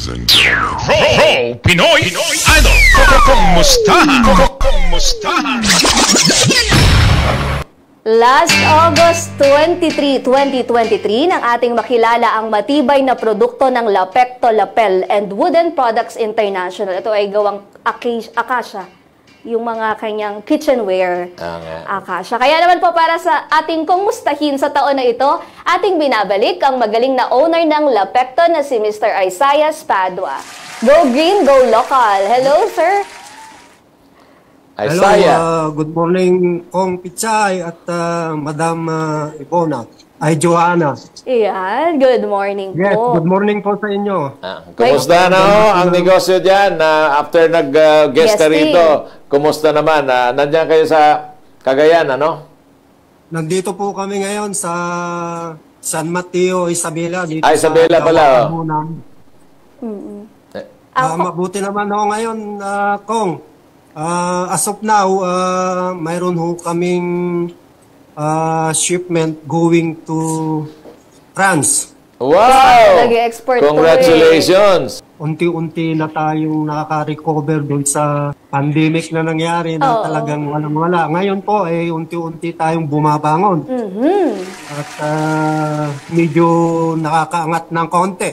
and gentlemen, Pinoy Idol. Kumustahan? Last August 23, 2023, nang ating makilala ang matibay na produkto ng Lapecto Lapel and Wooden Products International. Ito ay gawang Acacia, yung mga kanyang kitchenware. Acacia. Kaya naman po para sa ating kumustahin sa taon na ito, ating binabalik ang magaling na owner ng Lapecto na si Mr. Isaias Padua. Go Green, Go Local. Hello, sir. Hello, good morning Kong Pichay at Madam Ivona. Ay, Joanna. Iyan, good morning Yes, po. good morning po sa inyo. Kumusta na ang negosyo dyan? After nag-guest ka rito, kumusta naman? Nandiyan kayo sa Cagayan, ano? Nandito po kami ngayon sa San Mateo, Isabela. Dito Isabela pala. Mabuti naman ho ngayon, Kong. As of now, mayroon ho kaming shipment going to France. Wow! Nag-export Congratulations! Unti-unti na tayong nakaka-recover doon sa pandemic na nangyari na talagang walang-wala. Ngayon po, unti-unti tayong bumabangon. At medyo nakakaangat ng konti.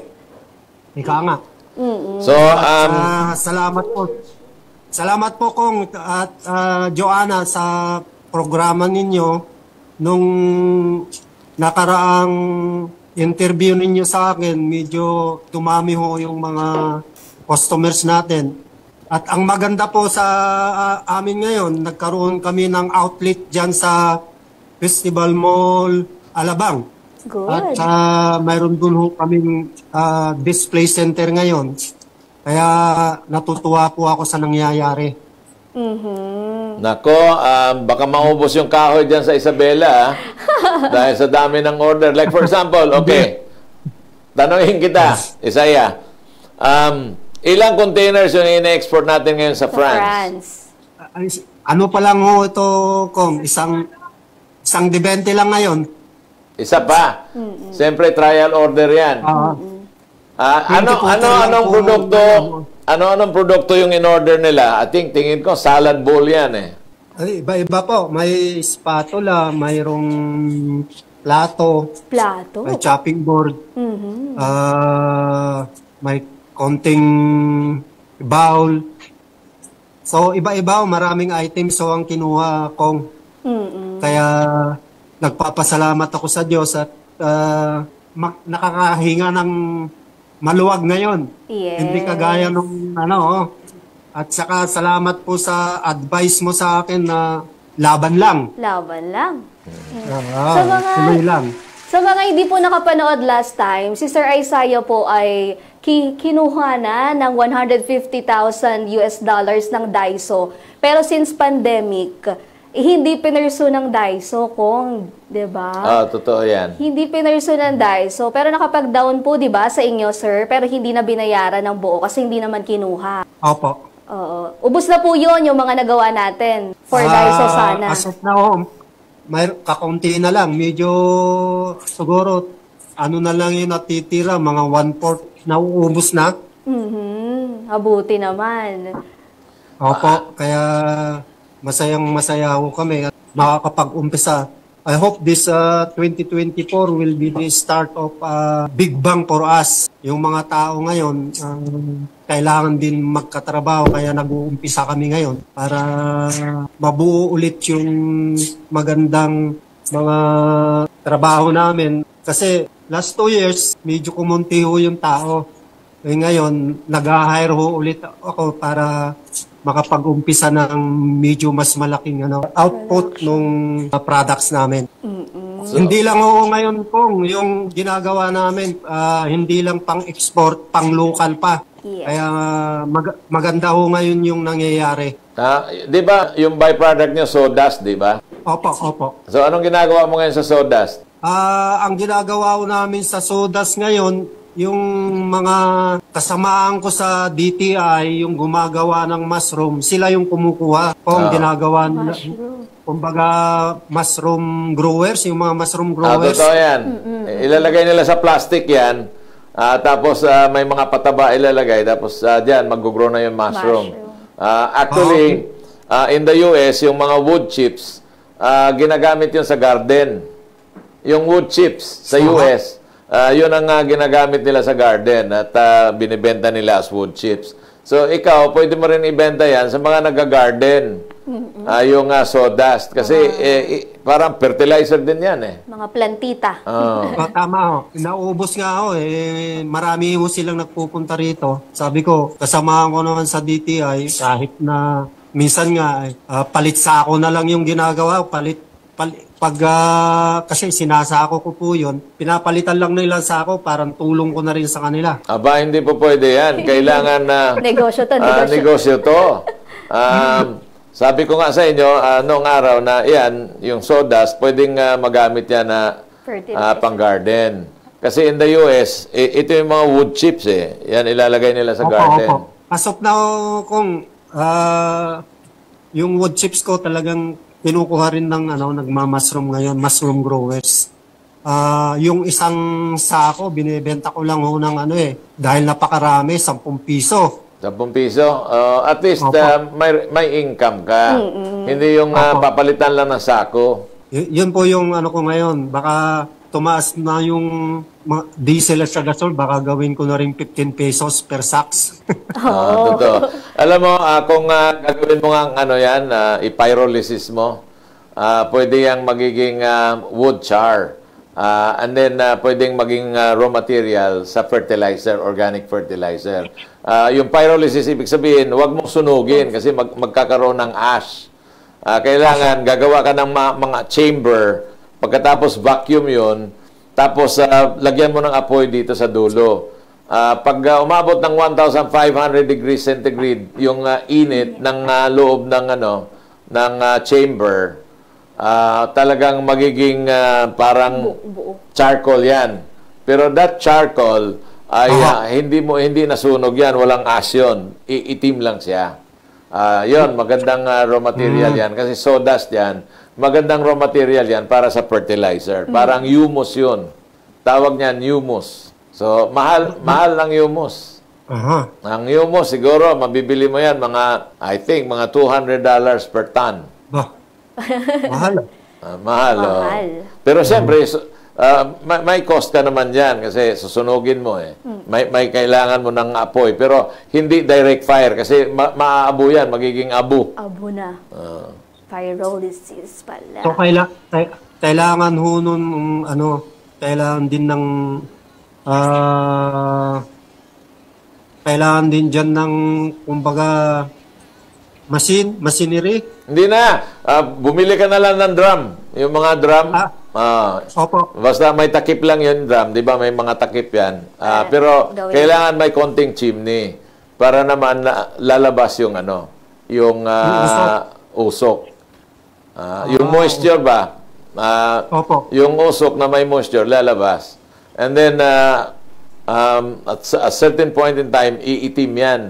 Ika-angat. So, salamat po. Salamat po Kong at Joanna sa programa ninyo nung nakaraang interview ninyo sa akin. Medyo dumami ho yung mga customers natin. At ang maganda po sa amin ngayon, nagkaroon kami ng outlet dyan sa Festival Mall Alabang. Good. At mayroon dun ho kaming display center ngayon. Kaya natutuwa po ako sa nangyayari. Nako, baka maubos yung kahoy dyan sa Isabela dahil sa dami ng order. Like for example, okay, tanongin kita, Isaiah, ilang containers yung ina-export natin ngayon sa France? Ano pa lang ho ito, Kong? Isang 20 lang ngayon. Isa pa? Siyempre, trial order yan. Anong produkto yung in-order nila? I think, tingin ko, salad bowl yan eh. Ay, iba-iba po. May spatula, mayroong plato, may chopping board, may konting bowl. So, iba-iba, maraming items so ang kinuha kong. Kaya, nagpapasalamat ako sa Diyos at nakakahinga ng maluwag ngayon. Yes. Hindi kagaya nung At saka salamat po sa advice mo sa akin na laban lang. Laban lang. Tuloy lang. Sa mga hindi po nakapanood last time, si Sir Isaiah po ay kinuha na ng $150,000 ng Daiso. Pero since pandemic, hindi pinursu ng Daiso, Kong, 'di ba? Totoo 'yan. Hindi pinursu ng Daiso, pero nakapag-down po 'di ba sa inyo, sir, pero hindi na binayaran ng buo kasi hindi naman kinuha. Opo. Oo. Ubus na po 'yon yung mga nagawa natin for Daiso sana. As of now, may kakaunti na lang. Medyo siguro na lang yung natitira, mga 1/4 na uubos na. Mabuti naman. Opo, kaya masayang-masaya ako kami at makakapag-umpisa. I hope this 2024 will be the start of big bang for us. Yung mga tao ngayon, kailangan din magkatrabaho kaya nag-uumpisa kami ngayon para mabuo ulit yung magandang mga trabaho namin. Kasi last 2 years, medyo kumunti ho yung tao. Ngayon, nag-hire ho ulit ako para makapag-umpisa ng medyo mas malaking output ng products namin. Hindi lang ho ngayon Kong, yung ginagawa namin, hindi lang pang-export, pang-local pa. Yes. Kaya maganda ho ngayon yung nangyayari. Di ba yung byproduct nyo, sawdust, di ba? Opo. So anong ginagawa mo ngayon sa sawdust? Ang ginagawa ho namin sa sawdust ngayon, yung mga kasamaan ko sa DTI, yung gumagawa ng mushroom, sila yung kumukuha. Kung ginagawa nila, kumbaga mushroom growers, yung mga mushroom growers. Totoo yan. Ilalagay nila sa plastic yan. Tapos may mga pataba ilalagay. Tapos diyan, mag-grow na yung mushroom. Actually, in the US, yung mga wood chips, ginagamit yun sa garden. Yung wood chips sa US, yun ang ginagamit nila sa garden at binibenta nila as wood chips. So, ikaw, pwede mo rin ibenta yan sa mga nag-garden. Yung sawdust. Kasi parang fertilizer din yan eh. Mga plantita. Tama ho. Naubos nga ako marami ho silang nagpupunta rito. Sabi ko, kasamahan ko naman sa DTI kahit na minsan nga palit sako na lang yung ginagawa. Pag kasi sinasako ko po yun, pinapalitan lang nila sako, parang tulong ko na rin sa kanila. Aba, hindi po pwede yan. Kailangan na negosyo to, negosyo to. Sabi ko nga sa inyo, noong araw na yan, yung sawdust, pwedeng magamit yan na pang-garden. Kasi in the US, ito yung mga wood chips eh. Yan ilalagay nila sa garden. Opo. Pasok na kung yung wood chips ko talagang kinukuha rin ng nagma-mushroom ngayon, mushroom growers. Yung isang sako, binibenta ko lang ng dahil napakarami, 10 piso. 10 piso? At least may income ka. Hindi yung papalitan lang ng sako. Yun po yung ko ngayon. Baka tumaas na yung diesel at sa gasol, baka gawin ko na rin 15 pesos per sacks. Totoo. Alam mo, kung gagawin mo nga yan, i-pyrolysis mo, pwede yung magiging wood char. And then, pwedeng maging raw material sa fertilizer, organic fertilizer. Yung pyrolysis, ibig sabihin, huwag mong sunugin kasi magkakaroon ng ash. Kailangan, gagawa ka ng mga chamber, pagkatapos vacuum yun, tapos lagyan mo ng apoy dito sa dulo. Pag umabot ng 1,500 degrees centigrade, yung init ng loob ng, ng chamber, talagang magiging parang charcoal yan. Pero that charcoal ay hindi nasunog yan, walang ash yun. Itim lang siya. Yun, magandang raw material yan. Kasi sawdust yan, magandang raw material yan para sa fertilizer. Parang humus yun. Tawag niyan humus. So, mahal ng humus. Ang humus, siguro, mabibili mo yan I think, mga $200 per ton. Mahal. Mahal. Pero siyempre, may cost ka naman yan kasi susunugin mo eh. May kailangan mo ng apoy. Pero hindi direct fire kasi maaabo yan, magiging abo. Abo na. Pyrolysis pala. So, kailangan ho nun, kailangan din ng kailangan din dyan ng, kumbaga, machinery. Hindi na. Bumili ka na lang ng drum. Yung mga drum. Opo. Basta may takip lang yun, drum. Di ba may mga takip yan. Pero kailangan may konting chimney para naman lalabas yung yung usok. Yung moisture ba? Opo. Yung usok na may moisture lalabas. And then at a certain point in time, iitim yan.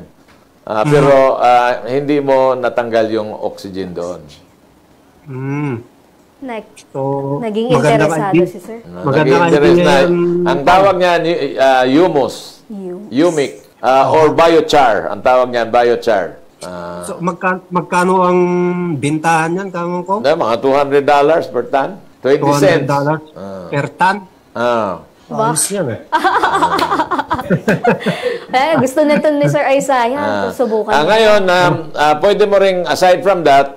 Pero hindi mo natanggal yung oxygen doon. So, naging interesado si sir. Magandang idea. Ang tawag niyan, humus. Humic. Or biochar. Ang tawag niyan, biochar. So, magkano ang bintahan niyan, kamong ko? Mga $200 per ton. 20 cents. $200 per ton? Ayos yan eh. Gusto nito ni Sir Isaiah. Subukan. Ngayon, pwede mo ring, aside from that,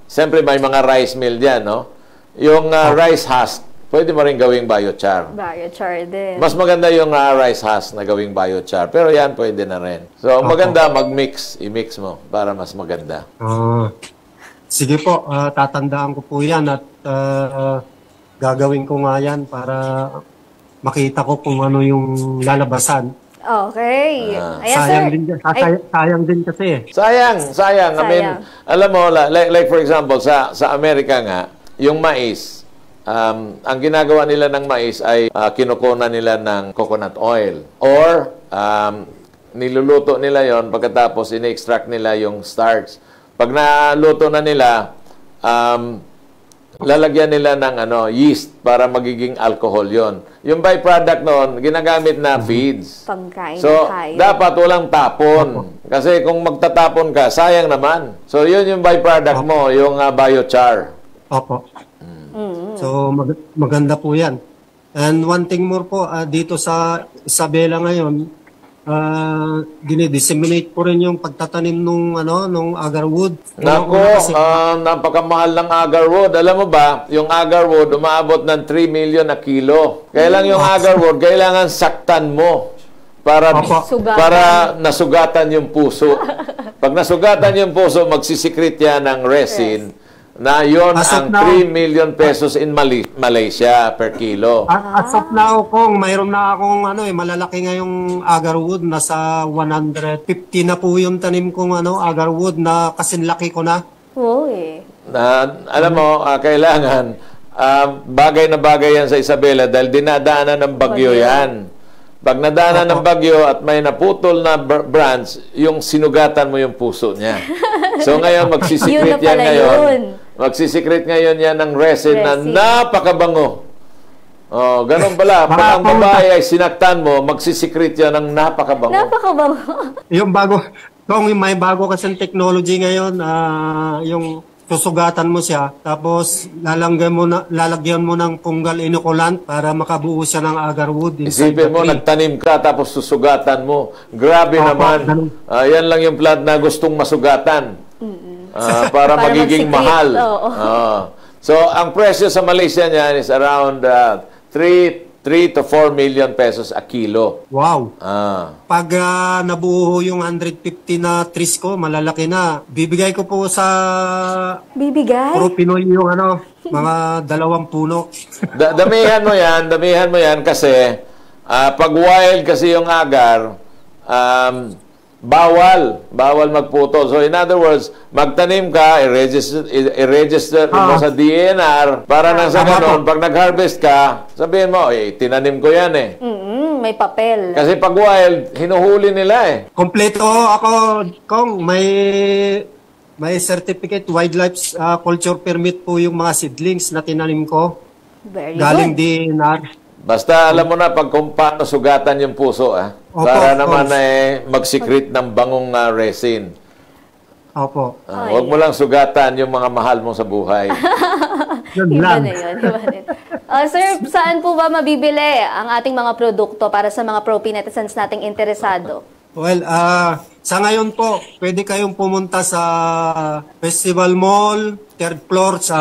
siyempre may mga rice mill dyan, no? Yung rice husk, pwede mo rin gawing biochar. Biochar din. Mas maganda yung rice husk na gawing biochar. Pero yan, pwede na rin. So, maganda mag-mix. I-mix mo para mas maganda. Sige po, tatandaan ko po yan at gagawin ko nga yan para makita ko kung ano yung lalabasan. Okay. Sayang din kasi. Sayang. I mean, alam mo, like for example, sa Amerika nga, yung mais, ang ginagawa nila ng mais ay kinukunan nila ng coconut oil. Or, niluluto nila yon pagkatapos ini-extract nila yung starch. Pag naluto na nila, lalagyan nila ng yeast para magiging alcohol yon. Yung byproduct noon, ginagamit na feeds. Pagkain So, ng hayop. dapat walang tapon. Kasi kung magtatapon ka, sayang naman. So, yun yung byproduct mo, yung biochar. Opo. So, maganda po yan. And one thing more po, dito sa Isabela ngayon, dinidisseminate po rin yung pagtatanim nung agarwood. Nako, napakamahal ng agarwood. Alam mo ba, yung agarwood umaabot ng 3 million a kilo. Kaya lang yung agarwood, kailangan saktan mo para nasugatan yung puso. Pag nasugatan yung puso, magsisikret yan ng resin. Na yon ang 3 million pesos in Malaysia per kilo. As of now, kung mayroon na akong malalaki ngayong agarwood, nasa 150 na po yung tanim kong agarwood na kasinlaki ko na. Uy. Alam mo, kailangan bagay na bagay yan sa Isabela dahil dinadaanan ng bagyo yan. Pag nadaanan ng bagyo at may naputol na branch, yung sinugatan mo yung puso niya. So ngayon, magsisikret yan ngayon. Magsisikret ngayon yan ng resin na napakabango. Oh, ganun pala. Pag ang babae ay sinaktan mo, magsisikret yan ng napakabango. Napakabango. Yung may bago kasing technology ngayon, yung susugatan mo siya, tapos lalagyan mo ng fungal inoculant para makabuo siya ng agarwood. Isipin mo, nagtanim ka, tapos susugatan mo. Grabe naman. Yan lang yung plant na gustong masugatan. Para magiging mahal. So, ang presyo sa Malaysia niyan is around 3 to 4 million pesos a kilo. Wow. Pag nabuo yung 150 na trees ko, malalaki na. Bibigay ko po sa Puro Pinoy yung mga 2 puno. Damihan mo yan kasi pag wild kasi yung agar, bawal magputol. So in other words, magtanim ka, i-register mo sa DNR para nang sa ganon, pag nag-harvest ka, sabihin mo, tinanim ko yan May papel. Kasi pag wild, hinuhuli nila Kompleto ako, Kong. May certificate, wildlife culture permit po yung mga seedlings na tinanim ko. Very Galing good. DNR. Basta alam mo na pag kung paano sugatan yung puso, para naman magsikret ng bangong resin. Opo. Huwag mo lang sugatan yung mga mahal mo sa buhay. Yun Iba lang. na yun. Sir, saan po ba mabibili ang ating mga produkto para sa mga pro netizens nating interesado? Well, sa ngayon po, pwede kayong pumunta sa Festival Mall, 3rd floor sa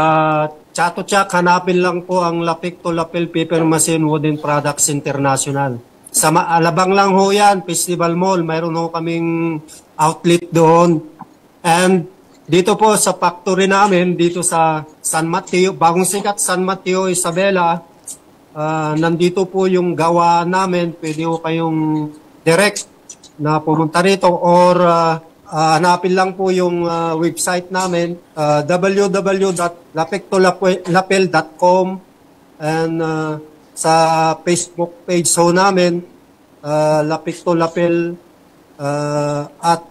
Chatuchak. Hanapin lang po ang Lapicto Lapel Paper Machine Wooden Products International. Sa Alabang lang ho yan, Festival Mall. Mayroon ho kaming outlet doon. And dito po sa factory namin, dito sa San Mateo, bagong sikat San Mateo, Isabela, nandito po yung gawa namin. Pwede ho kayong direct na pumunta rito or hanapin lang po yung website namin, www.lapectolapel.com, and sa Facebook page ho namin, lapectolapel at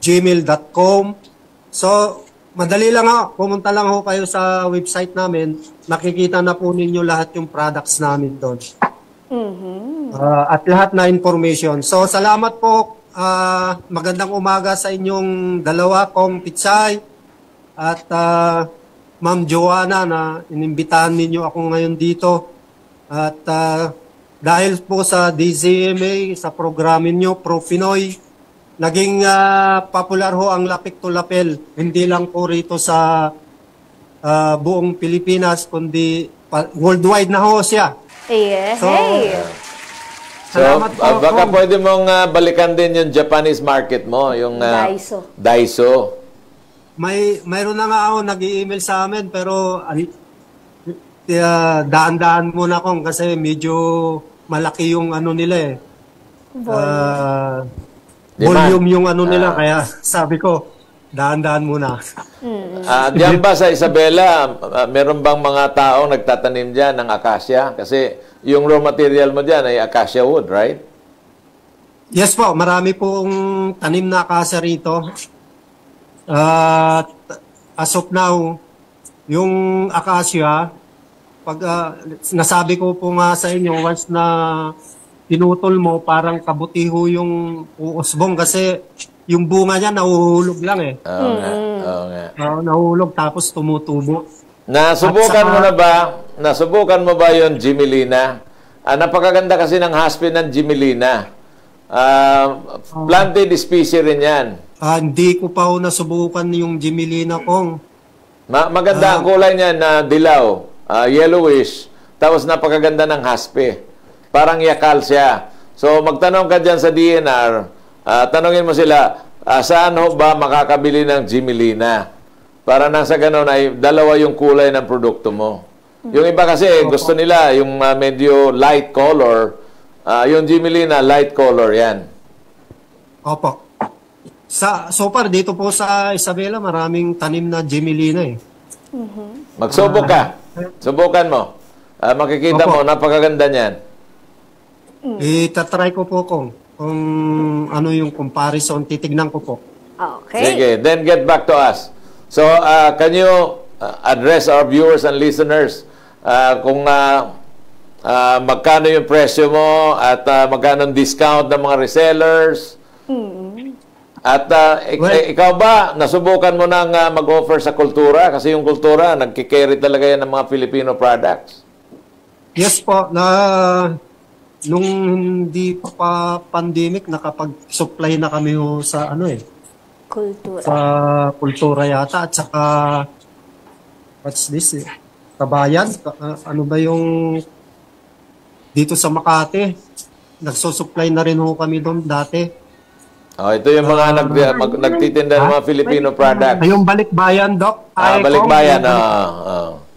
gmail.com. So, madali lang pumunta lang ho kayo sa website namin, makikita na po ninyo lahat yung products namin doon. At lahat na information. So, salamat po. Magandang umaga sa inyong dalawa, Kong Pichay at Ma'am Joanna, na inimbitahan ninyo ako ngayon dito. At dahil po sa DZMA, sa programin nyo, Pro Pinoy, naging popular ho ang Lapicto Lapel. Hindi lang po rito sa buong Pilipinas, kundi worldwide na ho siya. So, So, baka pwede mong balikan din yung Japanese market mo, yung Daiso. Mayroon na nga ako nag-i-email sa amin, pero daan-daan muna akong kasi medyo malaki yung nila volume yung nila, kaya sabi ko, daan-daan muna. Diyan ba sa Isabela, meron bang mga taong nagtatanim dyan ng acacia? Kasi yung raw material mo dyan ay acacia wood, right? Yes po, marami pong tanim na acacia rito. As of now, yung acacia, pag nasabi ko po nga sa inyo, once na pinutol mo, parang kabutiho yung uusbong kasi yung bunga niya nahuhulog lang eh. Oo nga. Oo nga. Nahuhulog tapos tumutubo. Nasubukan mo ba yung Jimelina? Napakaganda kasi ng husband ng Jimelina. Planted species rin yan. Hindi ko pa nasubukan yung Jimelina kong. Maganda ang kulay niya na dilaw, yellowish, tapos napakaganda ng haspe. Parang yakal siya. So magtanong ka dyan sa DNR, tanongin mo sila, saan ho ba makakabili ng Jimelina? Para nang sa ganun ay dalawa yung kulay ng produkto mo. Yung iba kasi gusto nila yung medyo light color, yung Jimelina light color yan. Opo. So far, dito po sa Isabela, maraming tanim na Jimelina eh. Magsubok ka. Subukan mo. Makikita mo, napakaganda niyan. Itatry ko po kung ano yung comparison, titignan ko po. Okay. Sige, then get back to us. So, can you address our viewers and listeners kung magkano yung presyo mo at magkano ang discount ng mga resellers? At ikaw ba, nasubukan mo nang mag-offer sa kultura? Kasi yung kultura, nagkikerry talaga yan ng mga Filipino products. Yes po, nung hindi pa pandemic, nakapag-supply na kami sa Kultura. sa kultura yata at saka what's this Kabayan, ano ba yung dito sa Makati, nagsusupply na rin kami doon dati. Ito yung mga nagtitinda ng mga Filipino products. Yung Balikbayan, Doc. Balikbayan.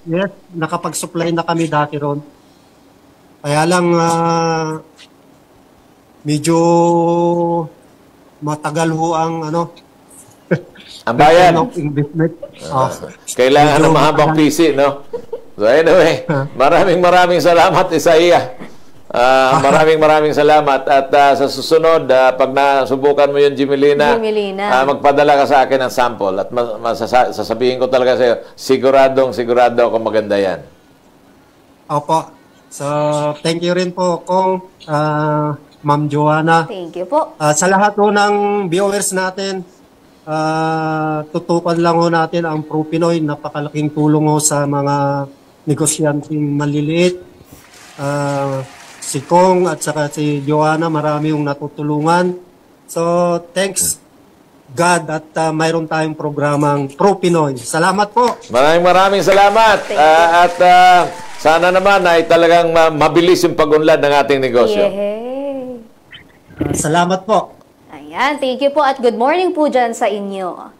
Yes, nakapag-supply na kami dati ron. Kaya lang, medyo matagal ang ang bayan. Investment. Kailangan ng mahabang PC, no? So anyway, maraming salamat, Isaiah. Maraming salamat at sa susunod pag nasubukan mo yung Jimelina, magpadala ka sa akin ng sample at sasabihin ko talaga sa iyo, sigurado ako maganda yan. Opo. So, thank you rin po kung Ma'am Joanna. Thank you po. Sa lahat po ng viewers natin, tutukan lang natin ang Pro Pinoy. Napakalaking tulong sa mga negosyanteng maliliit. Si Kong at saka si Joanna, marami yung natutulungan. So, thanks God at mayroon tayong programang Pro Pinoy. Salamat po. Maraming salamat. At sana naman ay talagang mabilis yung pag-unlad ng ating negosyo. Yay! Salamat po. Ayan, thank you po at good morning po dyan sa inyo.